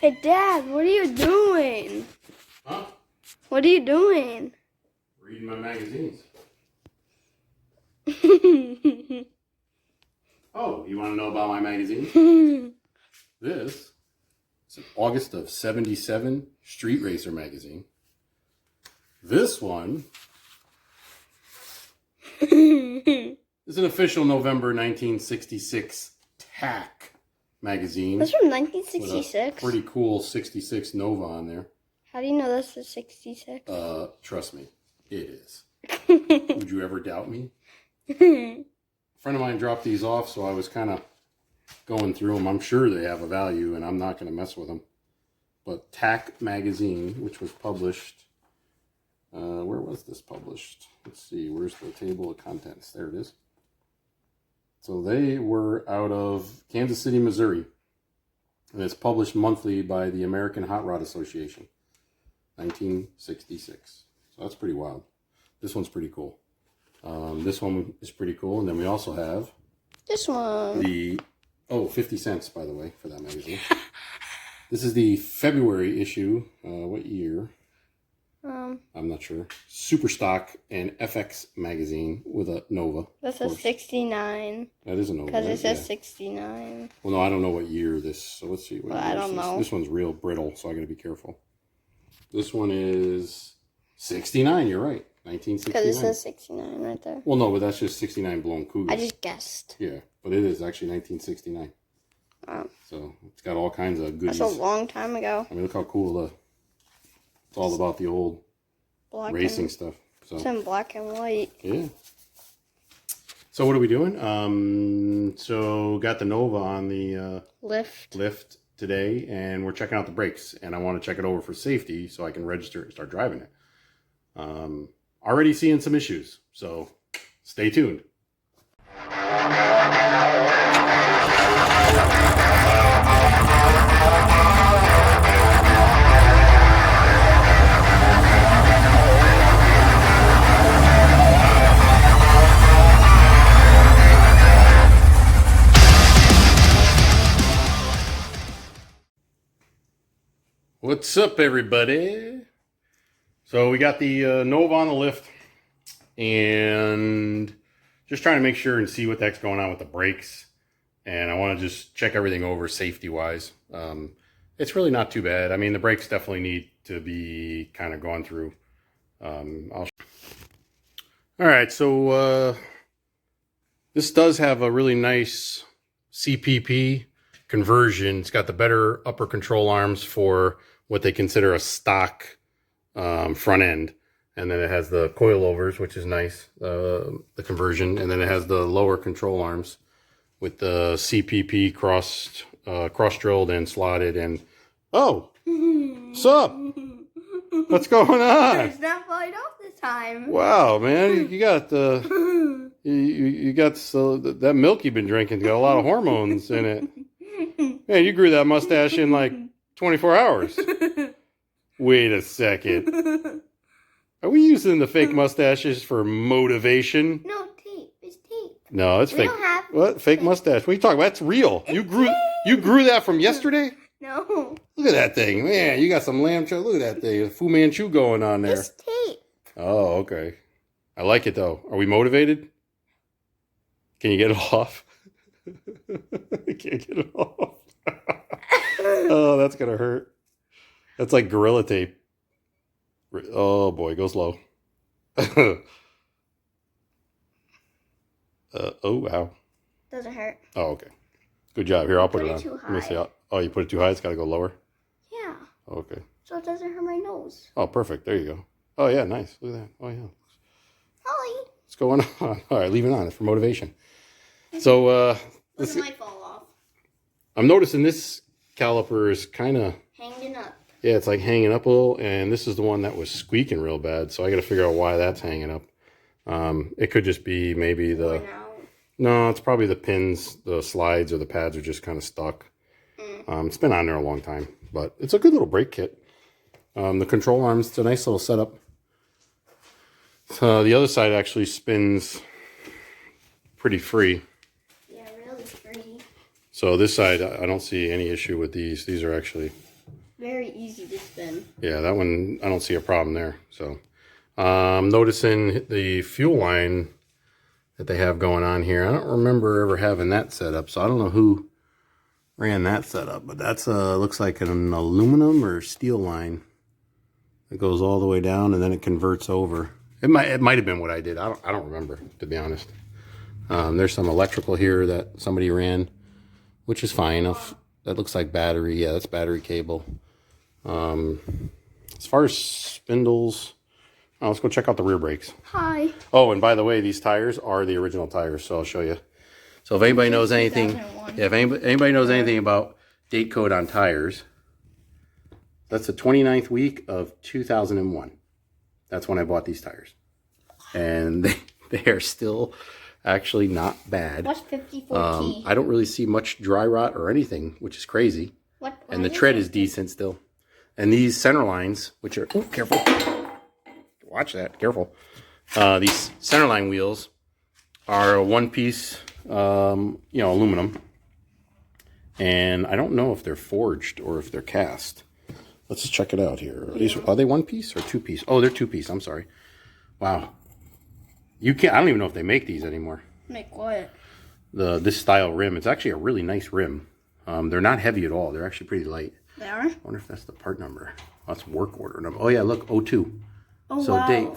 Hey, Dad, what are you doing? Huh? What are you doing? Reading my magazines. Oh, you want to know about my magazine? This is an August of '77 Street Racer magazine. This one is an official November 1966 Tack magazine. That's from 1966. Pretty cool 66 Nova on there. How do you know this is 66? Trust me, it is. Would you ever doubt me? A friend of mine dropped these off, so I was kind of going through them. I'm sure they have a value, and I'm not going to mess with them. But Tack magazine, which was published, where was this published? Let's see, where's the table of contents? There it is. So they were out of Kansas City, Missouri, and it's published monthly by the American Hot Rod Association, 1966. So that's pretty wild. This one's pretty cool. This one is pretty cool. And then we also have this one. 50 cents, by the way, for that magazine. This is the February issue. What year? I'm not sure. Super Stock and FX magazine with a Nova. This is 69. That is a Nova. Because it says 69. Well, no, I don't know what year this. So let's see. Well, I don't know. This one's real brittle, so I got to be careful. This one is 69. You're right. 1969. Because it says 69 right there. Well, no, but that's just 69 blown cougars. I just guessed. Yeah, but it is actually 1969. Oh. So it's got all kinds of goodies. That's a long time ago. I mean, look how cool it's all about the old racing stuff. So it's in black and white. Yeah. So what are we doing? So got the Nova on the lift today, and we're checking out the brakes, and I want to check it over for safety so I can register it and start driving it. Already seeing some issues, so stay tuned. What's up, everybody? So we got the Nova on the lift, and just trying to make sure and see what the heck's going on with the brakes. And I want to just check everything over safety-wise. It's really not too bad. I mean, the brakes definitely need to be kind of gone through. All right, so this does have a really nice CPP conversion. It's got the better upper control arms for what they consider a stock front end, and then it has the coilovers, which is nice, the conversion, and then it has the lower control arms with the CPP cross drilled and slotted. And oh, what's up? What's going on? It's not falling off this time. Wow, man, you got the you got that milk you've been drinking got a lot of hormones in it. Man, you grew that mustache in like 24 hours. Wait a second. Are we using the fake mustaches for motivation? No, tape. It's tape. No, it's fake. Don't have What? Fake mustache? What are you talking about? That's real. You grew that from yesterday? No. Look at that thing. Man, you got some lamb chop. Look at that thing. Fu Manchu going on there. It's tape. Oh, okay. I like it, though. Are we motivated? Can you get it off? I can't get it off. Oh, that's going to hurt. That's like Gorilla Tape. Oh, boy. Go slow. Oh, wow. Doesn't hurt. Oh, okay. Good job. Here, I'll put it on. Too Let me see. high. Oh, you put it too high? It's got to go lower? Yeah. Okay. So it doesn't hurt my nose. Oh, perfect. There you go. Oh, yeah. Nice. Look at that. Oh, yeah. Holly. What's going on? All right. Leave it on. It's for motivation. So, Look, it might fall off. I'm noticing this caliper is kind of Hanging up. Yeah, it's like hanging up a little, and this is the one that was squeaking real bad, so I got to figure out why that's hanging up. It could just be maybe no, it's probably the pins, the slides, or the pads are just kind of stuck. It's been on there a long time, but it's a good little brake kit. The control arms, it's a nice little setup. The other side actually spins pretty free. Yeah, really free. So this side, I don't see any issue with these. These are actually Yeah, that one, I don't see a problem there. So I'm noticing the fuel line that they have going on here. I don't remember ever having that set up, so I don't know who ran that setup, but that's looks like an aluminum or steel line. It goes all the way down and then it converts over. It might have been what I did. I don't remember, to be honest. There's some electrical here that somebody ran, which is fine. That looks like battery. Yeah, that's battery cable. As far as spindles, let's go check out the rear brakes. Hi. Oh, and by the way, these tires are the original tires, so I'll show you. So if anybody knows anything, if anybody knows anything about date code on tires, that's the 29th week of 2001. That's when I bought these tires. And they are still actually not bad. What's 54T? I don't really see much dry rot or anything, which is crazy. And the tread is decent still. And these center lines, which are, oh, careful. Watch that, careful. These center line wheels are a one-piece, aluminum. And I don't know if they're forged or if they're cast. Let's check it out here. Are they one piece or two piece? Oh, they're two piece. I'm sorry. Wow. I don't even know if they make these anymore. Make what? This style rim. It's actually a really nice rim. They're not heavy at all. They're actually pretty light. They are? I wonder if that's the part number. That's work order number. Oh yeah, look, 02. Oh, so wow. Date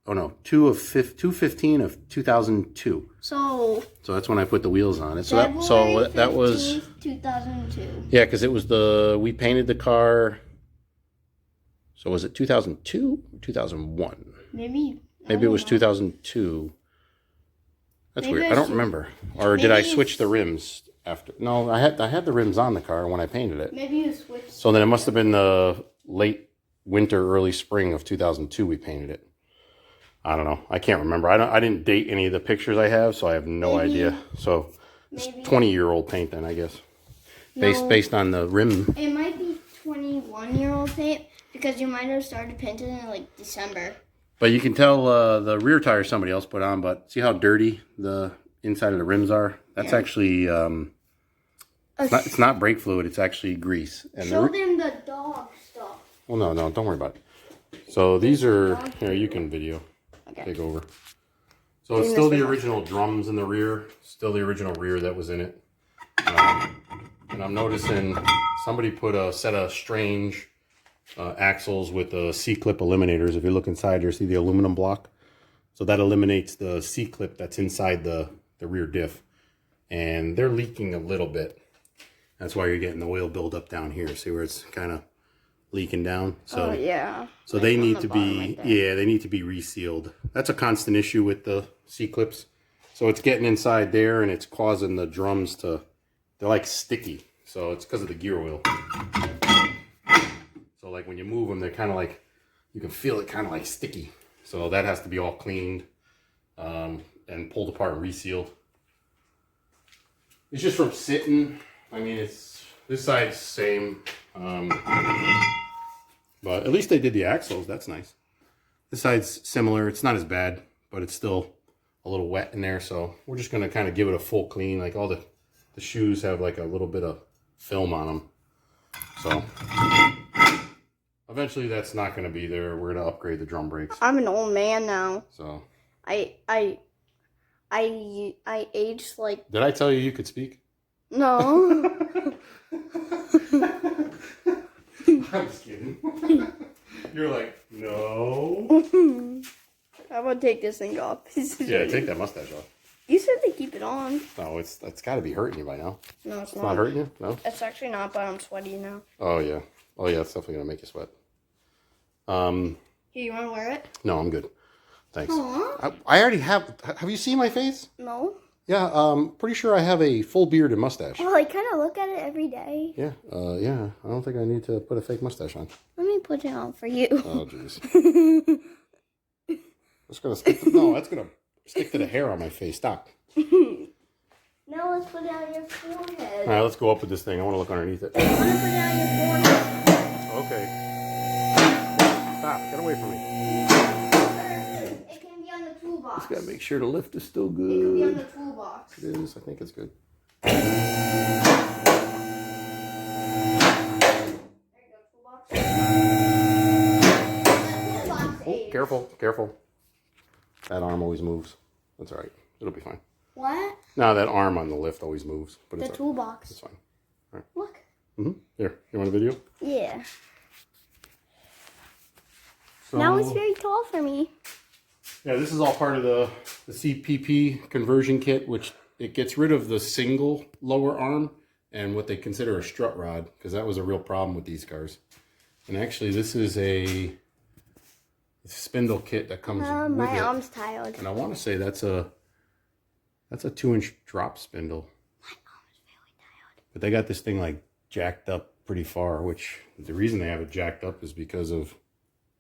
2/15 of 2002. So that's when I put the wheels on it. So that was 2002. Yeah, because it was we painted the car. So was it 2002 or 2001? Maybe it was 2002. That's Maybe weird. I don't remember. Or did I switch the rims after? No, I had the rims on the car when I painted it. Maybe you switched. So then it must have been the late winter, early spring of 2002 we painted it. I don't know. I can't remember. I didn't date any of the pictures I have, so I have no idea. So it's 20-year-old paint then, I guess. Based on the rim. It might be 21-year-old paint because you might have started painting in like December. But you can tell the rear tire somebody else put on, but see how dirty the inside of the rims are? That's actually, it's not brake fluid, it's actually grease. And show them the dog stuff. Well, no, don't worry about it. So these are, here, you can video. Okay. Take over. So it's still the original drums in the rear, still the original rear that was in it. And I'm noticing somebody put a set of strange axles with the C-clip eliminators. If you look inside, you see the aluminum block. So that eliminates the C-clip that's inside the rear diff. And they're leaking a little bit. That's why you're getting the oil buildup down here. See where it's kind of leaking down? So, yeah. So they need to be, they need to be resealed. That's a constant issue with the C-clips. So it's getting inside there and it's causing the drums they're like sticky. So it's because of the gear oil. So like when you move them, they're kind of like, you can feel it kind of like sticky. So that has to be all cleaned and pulled apart and resealed. It's just from sitting. I mean, this side's same. But at least they did the axles. That's nice. This side's similar. It's not as bad, but it's still a little wet in there. So we're just going to kind of give it a full clean. Like all the shoes have like a little bit of film on them. So eventually that's not going to be there. We're going to upgrade the drum brakes. I'm an old man now. So I aged like... Did I tell you could speak? No. I'm just kidding. You're like, no. I'm gonna take this thing off. Yeah, take that mustache off. You said to keep it on. No, it's got to be hurting you by now. No, it's not hurting you? No? It's actually not, but I'm sweaty now. Oh, yeah. Oh, yeah, it's definitely going to make you sweat. Here, you want to wear it? No, I'm good. Thanks. Aww. I already have... Have you seen my face? No. Yeah, pretty sure I have a full beard and mustache. Well, I kind of look at it every day. Yeah, yeah. I don't think I need to put a fake mustache on. Let me put it on for you. Oh, jeez. That's going to stick that's going to stick to the hair on my face. Stop. Now let's put it on your forehead. All right, let's go up with this thing. I want to look underneath it. I want to put it on your forehead. Okay. Stop. Get away from me. It can be on the toolbox. Just got to make sure the lift is still good. It can be on the toolbox. It is. I think it's good. There you go, toolbox. careful, careful. That arm always moves. That's all right. It'll be fine. What? No, that arm on the lift always moves. But The it's toolbox. It's fine. All right. Look. Here, you want a video? Yeah. So, Now it's very tall for me. Yeah, this is all part of the CPP conversion kit, which it gets rid of the single lower arm and what they consider a strut rod, because that was a real problem with these cars. And actually, this is a spindle kit that comes with my it. arm's tired. And I want to say that's a 2-inch drop spindle. My arm is very tired. But they got this thing like jacked up pretty far, which the reason they have it jacked up is because of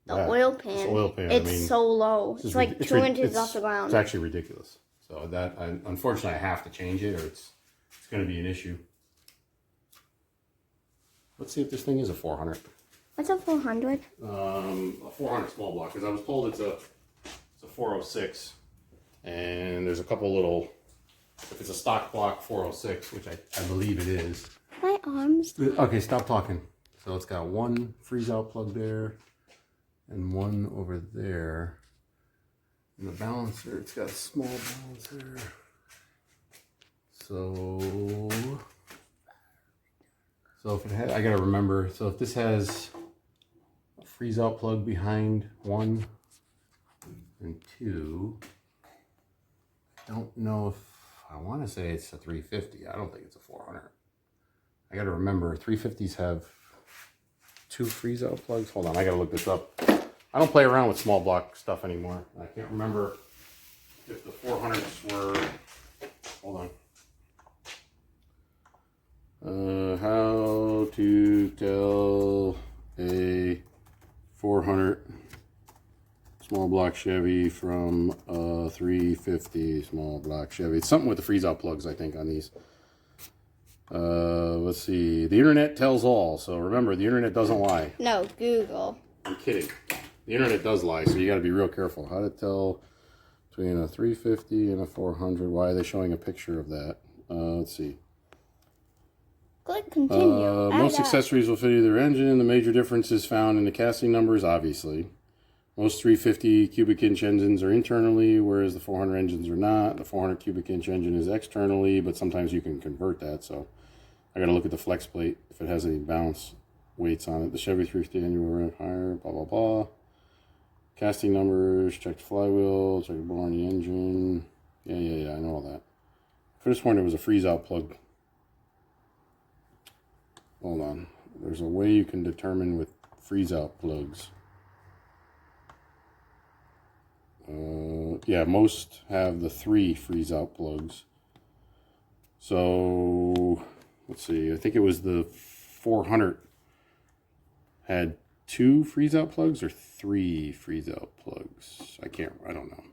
the oil pan. This oil pan. It's so low. It's like 2 inches off the ground. It's actually ridiculous. So that, unfortunately, I have to change it, or it's going to be an issue. Let's see if this thing is a 400. What's a 400? A 400 small block, because I was told it's a 406, and there's a couple little. If it's a stock block 406, which I believe it is. My arms. Okay, stop talking. So it's got one freeze out plug there, and one over there. And the balancer, it's got a small balancer. So if it had, I gotta remember. So if this has a freeze out plug behind 1 and 2, I don't know if I want to say it's a 350. I don't think it's a 400. I gotta remember 350s have 2 freeze out plugs. Hold on, I gotta look this up. I don't play around with small block stuff anymore. I can't remember if the 400s were. Hold on. How to tell a 400 small block Chevy from a 350 small block Chevy. It's something with the freeze out plugs, I think, on these. Let's see. The internet tells all. So remember, the internet doesn't lie. No, Google. I'm kidding. The internet does lie, so you got to be real careful. How to tell between a 350 and a 400. Why are they showing a picture of that? Let's see. Click continue. Most accessories will fit either engine. The major difference is found in the casting numbers, obviously. Most 350 cubic inch engines are internally, whereas the 400 engines are not. The 400 cubic inch engine is externally, but sometimes you can convert that. So I got to look at the flex plate if it has any balance weights on it. The Chevy 350 engine will run higher, blah, blah, blah. Casting numbers, check the flywheel, check the bore on the engine. Yeah, I know all that. I could have sworn there was a freeze out plug. Hold on. There's a way you can determine with freeze out plugs. Yeah, most have the 3 freeze out plugs. So let's see. I think it was the 400 had 2 freeze out plugs or 3 freeze out plugs. I don't know.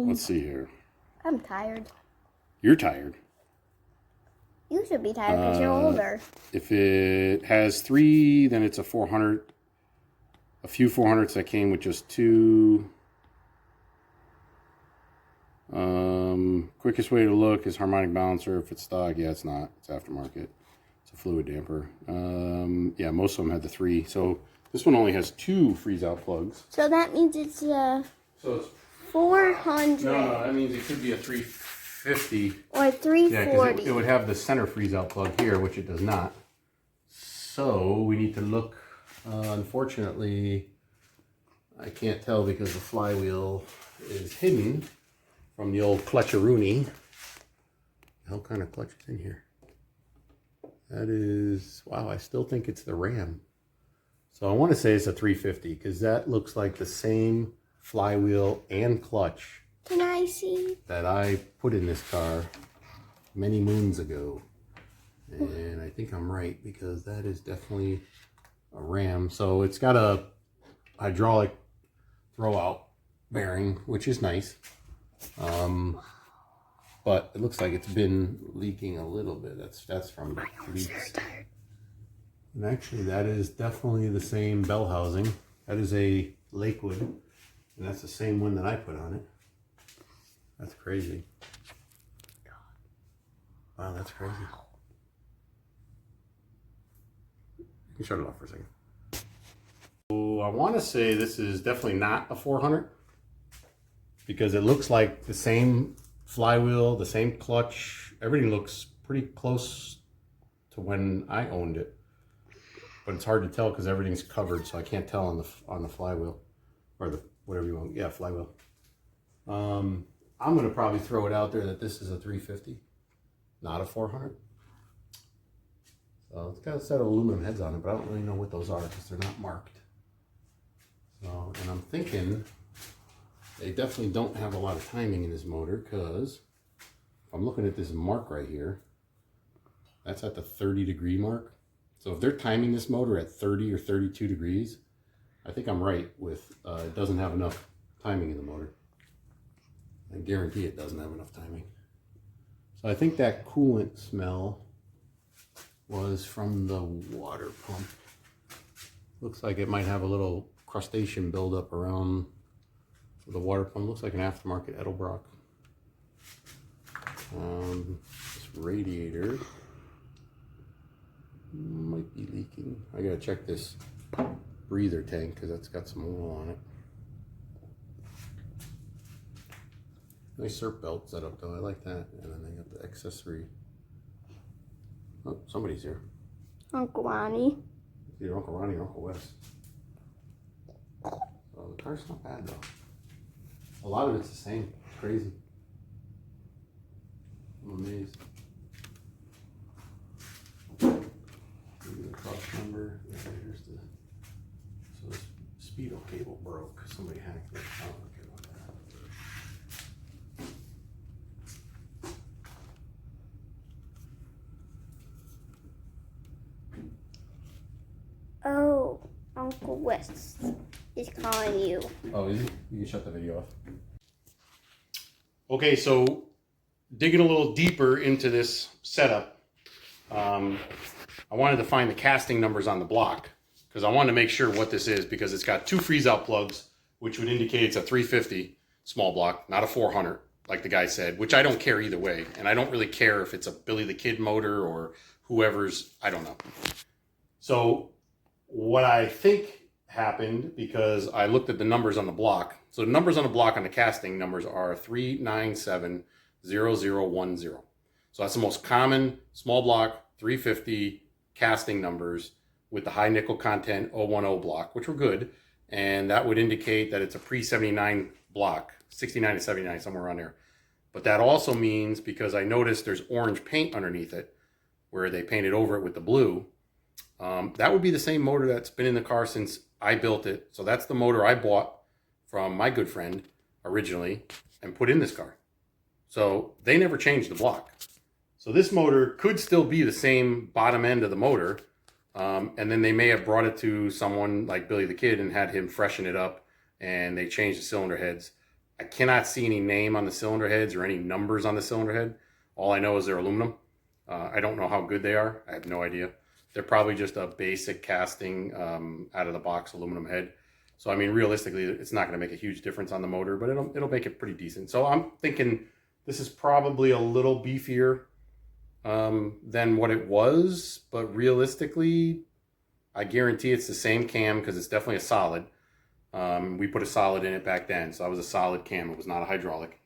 Let's see here. I'm tired. You're tired. You should be tired because you're older. If it has 3, then it's a 400. A few 400s that came with just 2. Quickest way to look is harmonic balancer. If it's stock, yeah, it's not. It's aftermarket. It's a fluid damper. Yeah, most of them had the 3. So this one only has 2 freeze out plugs. So that means it's So it's 400. no, that means it could be a 350 or 340. Yeah, because it would have the center freeze out plug here, which it does not. So we need to look. Unfortunately, I can't tell because the flywheel is hidden from the old clutcheroonie. What kind of clutch is in here? That is, wow, I still think it's the Ram. So I want to say it's a 350 because that looks like the same flywheel and clutch. Can I see? That I put in this car many moons ago. And I think I'm right because that is definitely a Ram. So it's got a hydraulic throwout bearing, which is nice. But it looks like it's been leaking a little bit. That's from the leaks. And actually that is definitely the same bell housing. That is a Lakewood. And that's the same one that I put on it. That's crazy. Wow, that's crazy. You can shut it off for a second. I want to say this is definitely not a 400 because it looks like the same flywheel, the same clutch. Everything looks pretty close to when I owned it, but it's hard to tell because everything's covered, so I can't tell on the flywheel or the whatever you want. Yeah, flywheel. I'm gonna probably throw it out there that this is a 350, not a 400. So it's got a set of aluminum heads on it, but I don't really know what those are because they're not marked. So, and I'm thinking they definitely don't have a lot of timing in this motor because if I'm looking at this mark right here, that's at the 30-degree mark. So if they're timing this motor at 30 or 32 degrees, I think I'm right with it doesn't have enough timing in the motor. I guarantee it doesn't have enough timing. So I think that coolant smell was from the water pump. Looks like it might have a little crustacean buildup around the water pump. Looks like an aftermarket Edelbrock. This radiator might be leaking. I gotta check this breather tank because that's got some oil on it. Nice surf belt setup though, I like that. And then they got the accessory. Oh, somebody's here. Uncle Ronnie. It's either Uncle Ronnie or Uncle Wes. So the car's not bad though. A lot of it's the same. It's crazy. I'm amazed. Maybe the clutch number. Yeah, here's the. So this speedo cable broke. Somebody hacked it. I don't care about that. Oh, Uncle Wes is calling you. Oh, is he? You can shut the video off. Okay, so digging a little deeper into this setup, I wanted to find the casting numbers on the block because I wanted to make sure what this is because it's got two freeze-out plugs, which would indicate it's a 350 small block, not a 400, like the guy said, which I don't care either way. And I don't really care if it's a Billy the Kid motor or whoever's, I don't know. So what I think happened, because I looked at the numbers on the block. So the numbers on the block on the casting numbers are 3970010. So that's the most common small block 350 casting numbers with the high nickel content 010 block, which were good. And that would indicate that it's a pre-79 block, 69 to 79, somewhere around there. But that also means, because I noticed there's orange paint underneath it, where they painted over it with the blue, that would be the same motor that's been in the car since I built it. So that's the motor I bought from my good friend originally and put in this car. So they never changed the block. So this motor could still be the same bottom end of the motor. And then they may have brought it to someone like Billy the Kid and had him freshen it up, and they changed the cylinder heads. I cannot see any name on the cylinder heads or any numbers on the cylinder head. All I know is they're aluminum. I don't know how good they are. I have no idea. They're probably just a basic casting out of the box aluminum head. So I mean, realistically, it's not going to make a huge difference on the motor, but it'll make it pretty decent. So I'm thinking this is probably a little beefier than what it was, but realistically, I guarantee it's the same cam because it's definitely a solid. We put a solid in it back then, so that was a solid cam. It was not a hydraulic.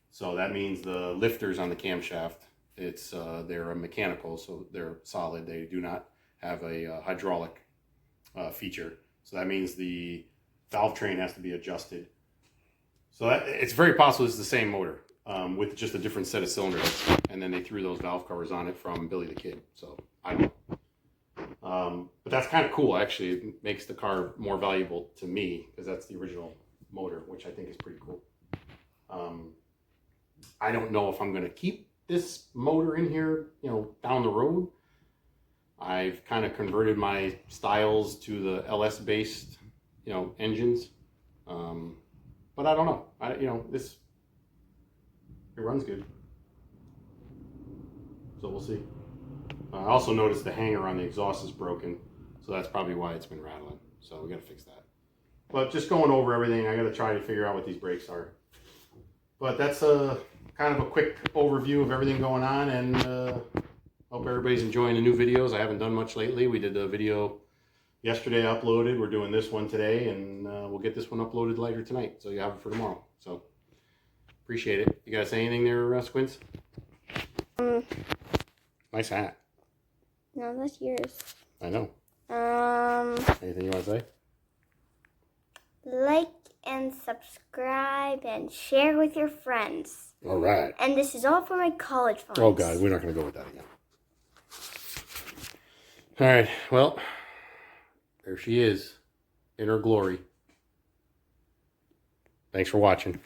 So that means the lifters on the camshaft, they're a mechanical, so they're solid. They do not have a hydraulic feature. So that means the valve train has to be adjusted. So it's very possible it's the same motor with just a different set of cylinders. And then they threw those valve covers on it from Billy the Kid. So I don't know. But that's kind of cool, actually. It makes the car more valuable to me because that's the original motor, which I think is pretty cool. I don't know if I'm going to keep this motor in here, down the road. I've kind of converted my styles to the LS based, engines. But I don't know. It runs good. So we'll see. I also noticed the hanger on the exhaust is broken. So that's probably why it's been rattling. So we got to fix that. But just going over everything, I got to try to figure out what these brakes are. But that's kind of a quick overview of everything going on, and hope everybody's enjoying the new videos. I haven't done much lately. We did a video yesterday I uploaded. We're doing this one today, and we'll get this one uploaded later tonight, so you have it for tomorrow. So appreciate it. You guys say anything there, Squints? Nice hat. No, that's yours. I know. Anything you want to say? Like and subscribe and share with your friends. All right. And this is all for my college funds. Oh, God, we're not going to go with that again. All right, well, there she is in her glory. Thanks for watching.